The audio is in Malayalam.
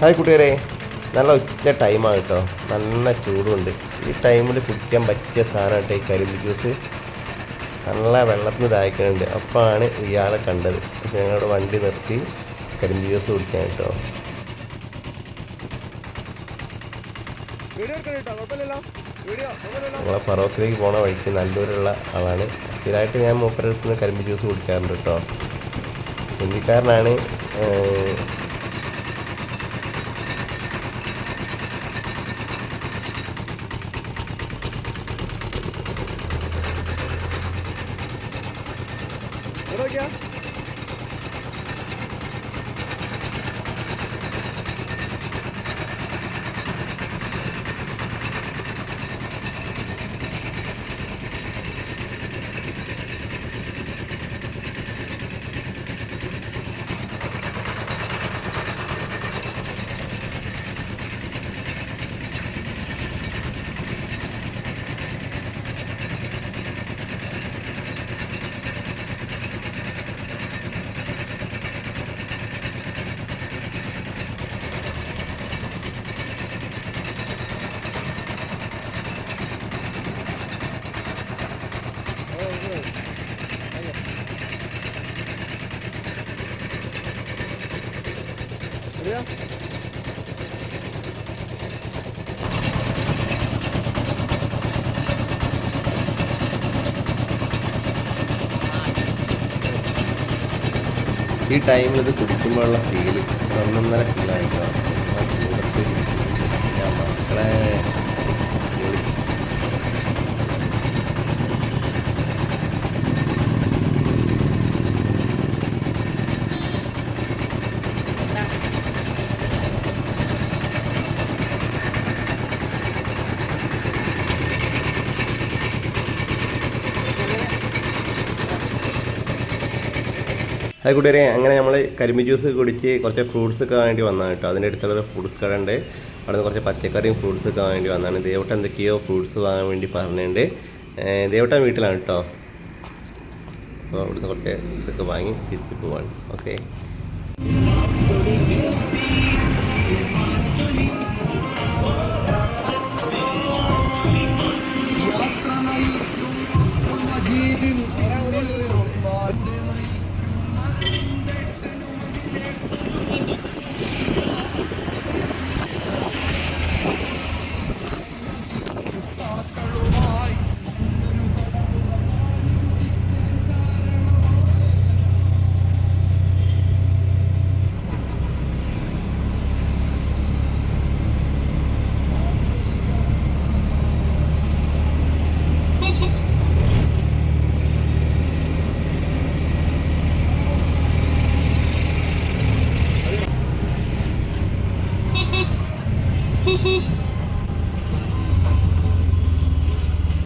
ഹായ് കൂട്ടുകാരെ, നല്ല ഉച്ച ടൈമാണ് കേട്ടോ. നല്ല ചൂടുണ്ട്. ഈ ടൈമിൽ കുടിക്കാൻ പറ്റിയ സാധനം കേട്ടോ ഈ കരിമ്പ് ജ്യൂസ്. നല്ല വെള്ളത്തിന് ദാഹിക്കുന്നുണ്ട്. അപ്പോഴാണ് ഇയാളെ കണ്ടത്. ഞങ്ങളുടെ വണ്ടി നിർത്തി കരിമ്പ് ജ്യൂസ് കുടിക്കാൻ കേട്ടോ. നമ്മളെ ഫറോക്കിലേക്ക് പോണ വഴിക്ക് നല്ലൂരുള്ള ആളാണ്. സ്ഥിരമായിട്ട് ഞാൻ മൂപ്പരടുത്ത് നിന്ന് കരിമ്പ് ജ്യൂസ് കുടിക്കാറുണ്ട് കേട്ടോ. ഹിന്ദിക്കാരനാണ്. क्या ഈ ടൈമിൽ ഇത് കുടിക്കുമ്പോഴുള്ള ഫീല് ഒന്നൊന്നര ഫീലായിട്ടോ. ചൂടത്ത് മക്കളെ ഹായ് കൂട്ടുകാരെ, അങ്ങനെ നമ്മൾ കരിമ്പ് ജ്യൂസ് കുടിച്ച് കുറച്ച് ഫ്രൂട്ട്സ് ഒക്കെ വേണ്ടി വന്നതാണ് കേട്ടോ. അതിൻ്റെ അടുത്തുള്ള ഫ്രൂട്ട്സ് കട ഉണ്ട്. അവിടെ നിന്ന് കുറച്ച് പച്ചക്കറിയും ഫ്രൂട്ട്സ് ഒക്കെ വേണ്ടി വന്നതാണ്. ദേവട്ടൻ എന്തൊക്കെയോ ഫ്രൂട്ട്സ് വാങ്ങാൻ വേണ്ടി പറഞ്ഞിട്ടുണ്ട്. ദേവട്ടൻ വീട്ടിലാണ് കേട്ടോ. അപ്പോൾ അവിടുന്ന് കുറച്ച് ഇതൊക്കെ വാങ്ങി തിരിച്ച് പോവാണ്. ഓക്കെ. Beep beep.